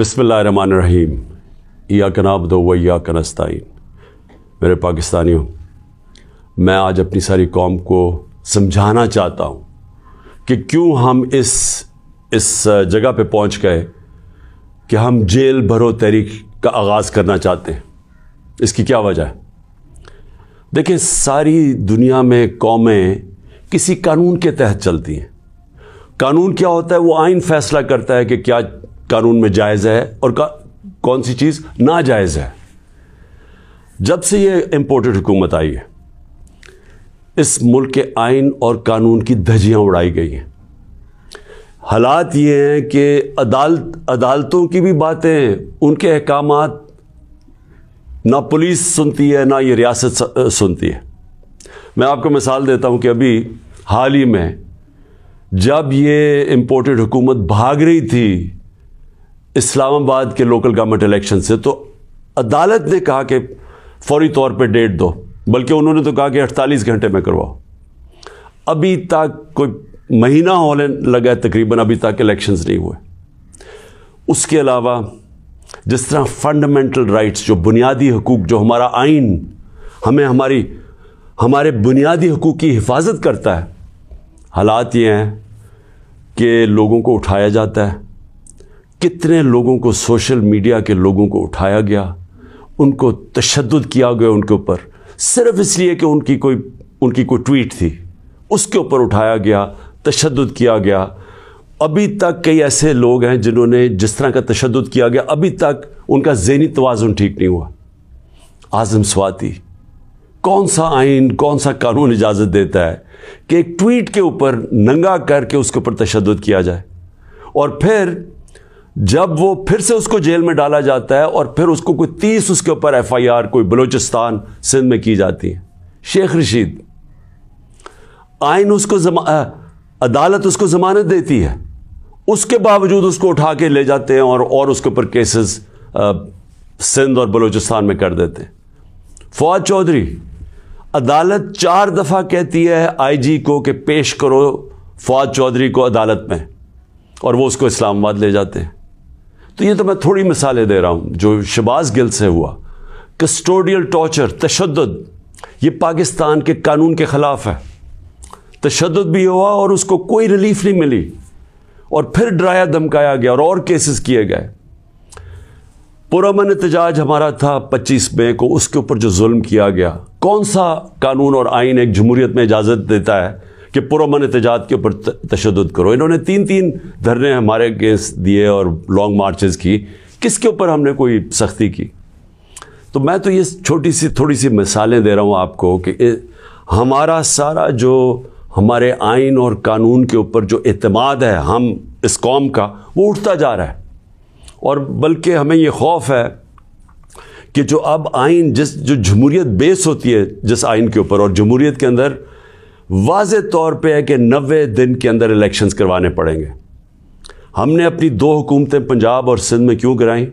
बिस्मिल्लाहिर्रहमानिर्रहीम। इय्याक नअब्दु व इय्याक नस्तईन। मेरे पाकिस्तानियों, मैं आज अपनी सारी कौम को समझाना चाहता हूँ कि क्यों हम इस जगह पे पहुँच गए कि हम जेल भरो तहरीक का आगाज़ करना चाहते हैं। इसकी क्या वजह है? देखिए, सारी दुनिया में कौमें किसी कानून के तहत चलती हैं। कानून क्या होता है? वो आइन फैसला करता है कि क्या कानून में जायज़ है और कौन सी चीज़ नाजायज़ है। जब से ये इम्पोर्टेड हुकूमत आई है, इस मुल्क के आइन और कानून की धज्जियाँ उड़ाई गई हैं। हालात ये हैं कि अदालतों की भी बातें, उनके अहकामात ना पुलिस सुनती है, ना ये रियासत सुनती है। मैं आपको मिसाल देता हूँ कि अभी हाल ही में जब ये इम्पोर्टेड हुकूमत भाग रही थी इस्लामाबाद के लोकल गवर्नमेंट इलेक्शन से, तो अदालत ने कहा कि फौरी तौर पे डेट दो, बल्कि उन्होंने तो कहा कि 48 घंटे में करवाओ। अभी तक कोई महीना होने लगा है तकरीबन, अभी तक इलेक्शंस नहीं हुए। उसके अलावा जिस तरह फंडामेंटल राइट्स, जो बुनियादी हकूक़, जो हमारा आइन हमें हमारे बुनियादी हकूक़ की हिफाजत करता है, हालात ये हैं कि लोगों को उठाया जाता है। कितने लोगों को, सोशल मीडिया के लोगों को उठाया गया, उनको तशद्दुद किया गया उनके ऊपर, सिर्फ इसलिए कि उनकी कोई ट्वीट थी, उसके ऊपर उठाया गया, तशद्दुद किया गया। अभी तक कई ऐसे लोग हैं जिन्होंने जिस तरह का तशद्दुद किया गया, अभी तक उनका ज़हनी तवाज़ुन ठीक नहीं हुआ। आज़म स्वाति, कौन सा आइन, कौन सा कानून इजाज़त देता है कि एक ट्वीट के ऊपर नंगा करके उसके ऊपर तशद्दुद किया जाए, और फिर जब वो फिर से उसको जेल में डाला जाता है और फिर उसको कोई 30 उसके ऊपर FIR कोई बलूचिस्तान सिंध में की जाती है। शेख रशीद, आइन उसको अदालत उसको ज़मानत देती है, उसके बावजूद उसको उठा के ले जाते हैं और उसके ऊपर केसेस सिंध और बलूचिस्तान में कर देते हैं। फवाद चौधरी, अदालत 4 दफ़ा कहती है IG को कि पेश करो फवाद चौधरी को अदालत में, और वो उसको इस्लामाबाद ले जाते हैं। तो ये तो मैं थोड़ी मिसालें दे रहा हूँ जो शहबाज गिल से हुआ। कस्टोडियल टॉर्चर, तशद्दुद, ये पाकिस्तान के कानून के ख़िलाफ़ है। तशद्दुद भी हुआ और उसको कोई रिलीफ नहीं मिली, और फिर डराया धमकाया गया और केसेस किए गए। पुरअमन एहतजाज हमारा था 25 मई को, उसके ऊपर जो जुल्म किया गया, कौन सा कानून और आइन एक जमहूरियत में इजाज़त देता है कि पुरअमन एहतजाज के ऊपर तशद्दुद करो? इन्होंने 3 धरने हमारे अगेंस्ट दिए और लॉन्ग मार्चेस की, किसके ऊपर हमने कोई सख्ती की? तो मैं तो ये थोड़ी सी मिसालें दे रहा हूँ आपको कि हमारा सारा जो हमारे आइन और कानून के ऊपर जो एतमाद है हम इस कौम का, वो उठता जा रहा है। और बल्कि हमें ये खौफ है कि जो अब आइन, जो जमहूरियत बेस होती है जिस आइन के ऊपर, और जमहूरियत के अंदर वाज़े तौर पे है कि 90 दिन के अंदर इलेक्शंस करवाने पड़ेंगे। हमने अपनी 2 हुकूमतें पंजाब और सिंध में क्यों गिराई,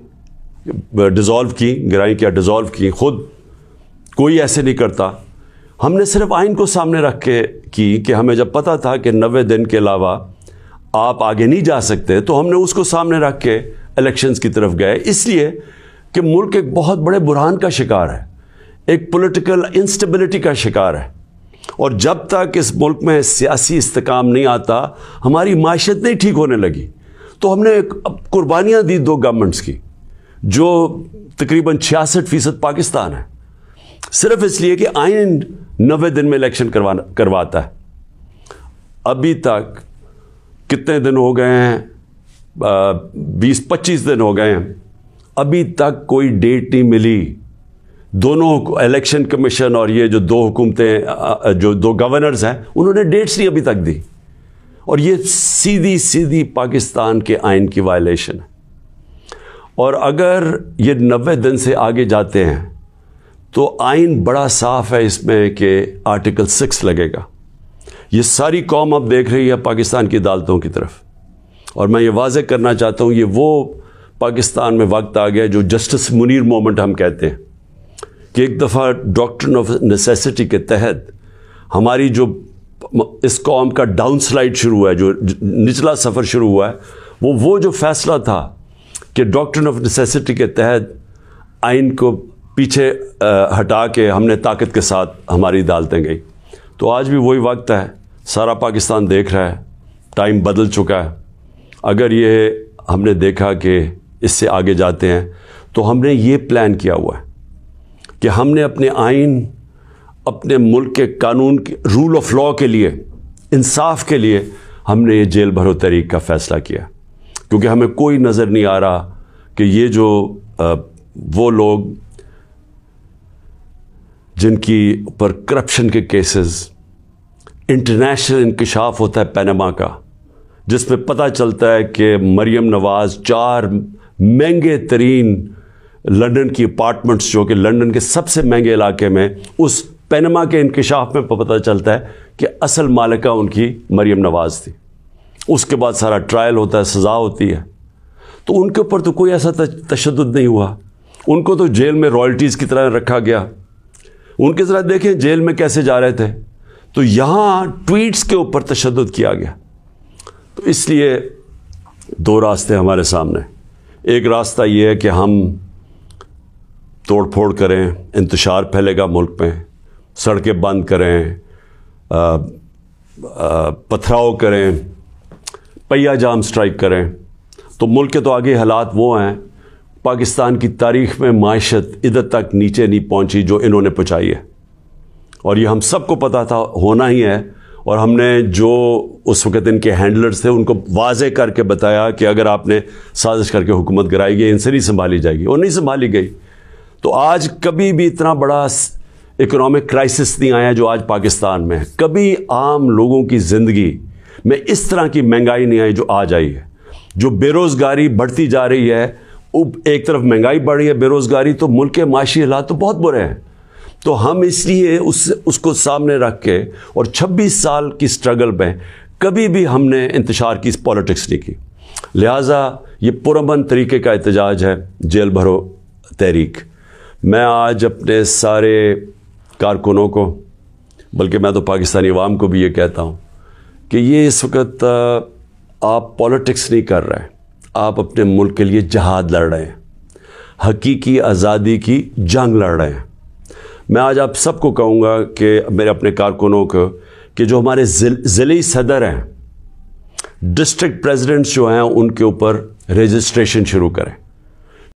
डिज़ोल्व की? खुद कोई ऐसे नहीं करता। हमने सिर्फ आइन को सामने रख के की कि हमें जब पता था कि 90 दिन के अलावा आप आगे नहीं जा सकते, तो हमने उसको सामने रख के इलेक्शंस की तरफ गए, इसलिए कि मुल्क एक बहुत बड़े बुरहान का शिकार है, एक पॉलिटिकल इंस्टेबिलिटी का शिकार है। और जब तक इस मुल्क में सियासी इस्तेकाम नहीं आता, हमारी माशत नहीं ठीक होने लगी। तो हमने कुर्बानियाँ दी 2 गवर्नमेंट्स की, जो तकरीबन 66% पाकिस्तान है, सिर्फ इसलिए कि आइन 90 दिन में इलेक्शन करवाता है। अभी तक कितने दिन हो गए हैं? 20-25 दिन हो गए हैं, अभी तक कोई डेट नहीं मिली। दोनों इलेक्शन कमीशन और ये जो 2 हुकूमतें, जो 2 गवर्नर्स हैं, उन्होंने डेट्स नहीं अभी तक दी, और ये सीधी पाकिस्तान के आइन की वायलेशन है। और अगर ये 90 दिन से आगे जाते हैं तो आइन बड़ा साफ है इसमें कि आर्टिकल 6 लगेगा। ये सारी कौम अब देख रही है पाकिस्तान की अदालतों की तरफ, और मैं ये वाज़ेह करना चाहता हूँ, ये वो पाकिस्तान में वक्त आ गया जो जस्टिस मुनीर मोमेंट हम कहते हैं, कि एक दफ़ा डॉक्ट्रिन ऑफ नेसेसिटी के तहत हमारी जो इस कौम का डाउन स्लाइड शुरू हुआ है, जो निचला सफ़र शुरू हुआ है, वो जो फैसला था کہ ڈاکٹرن آف نیسیسٹی کے تحت آئین کو پیچھے ہٹا کے ہم نے طاقت کے ساتھ ہماری عدالتیں گئی. تو آج بھی وہی وقت ہے, سارا پاکستان دیکھ رہا ہے, ٹائم بدل چکا ہے. اگر یہ ہم نے دیکھا کہ اس سے آگے جاتے ہیں تو ہم نے یہ پلان کیا ہوا ہے کہ ہم نے اپنے آئین, اپنے ملک کے قانون کے رول آف لاء کے لیے, انصاف کے لیے ہم نے یہ جیل بھرو تحریک کا فیصلہ کیا, کیونکہ ہمیں کوئی نظر نہیں آ رہا کہ یہ جو وہ لوگ جن کی پر کرپشن کے کیسز, انٹرنیشنل انکشاف ہوتا ہے پینما کا, جس میں پتہ چلتا ہے کہ مریم نواز 4 مہنگے ترین لنڈن کی اپارٹمنٹس, جو کہ لنڈن کے سب سے مہنگے علاقے میں, اس پینما کے انکشاف میں پتہ چلتا ہے کہ اصل مالکہ ان کی مریم نواز تھی. اس کے بعد سارا ٹرائل ہوتا ہے, سزا ہوتی ہے. تو ان کے اوپر تو کوئی ایسا تشدد نہیں ہوا, ان کو تو جیل میں رائلٹیز کی طرح رکھا گیا. ان کے ذرا دیکھیں جیل میں کیسے جا رہے تھے. تو یہاں ٹویٹس کے اوپر تشدد کیا گیا. تو اس لیے 2 راستے ہمارے سامنے. ایک راستہ یہ ہے کہ ہم توڑ پھوڑ کریں, انتشار پھیلے گا ملک میں, سڑکیں بند کریں, پتھراؤ کریں, پہیہ جام سٹرائک کریں. تو ملک کے تو آگے حالات وہ ہیں, پاکستان کی تاریخ میں معیشت ادھر تک نیچے نہیں پہنچی جو انہوں نے پہنچائی ہے, اور یہ ہم سب کو پتہ تھا ہونا ہی ہے. اور ہم نے جو اس وقت ان کے ہینڈلرز تھے ان کو واضح کر کے بتایا کہ اگر آپ نے سازش کر کے حکومت گرائی گئی, ان سے نہیں سنبھالی جائے گی, اور نہیں سنبھالی گئی. تو آج کبھی بھی اتنا بڑا اکنامک کرائسس نہیں آیا جو آج پاکستان میں ہے. کبھی عام لوگوں کی زندگی میں اس طرح کی مہنگائی نہیں آئی جو آج آئی ہے. جو بے روزگاری بڑھتی جا رہی ہے, ایک طرف مہنگائی بڑھ رہی ہے, بے روزگاری, تو ملک کے معاشی حالات تو بہت برے ہیں. تو ہم اس لیے اس کو سامنے رکھ کے, اور 26 سال کی سٹرگل میں کبھی بھی ہم نے انتشار کی پالیٹکس نہیں کی. لہٰذا یہ پرامن طریقے کا احتجاج ہے جیل بھرو تحریک. میں آج اپنے سارے کارکنوں کو, بلکہ میں تو پاکستانی عوام کو بھی یہ کہتا ہوں کہ یہ اس وقت آپ پالیٹکس نہیں کر رہے ہیں, آپ اپنے ملک کے لیے جہاد لڑ رہے ہیں, حقیقی آزادی کی جنگ لڑ رہے ہیں. میں آج آپ سب کو کہوں گا کہ میرے اپنے کارکنوں کو کہ جو ہمارے ضلعی صدر ہیں, ڈسٹرکٹ پریزیڈنٹس جو ہیں, ان کے اوپر رجسٹریشن شروع کریں.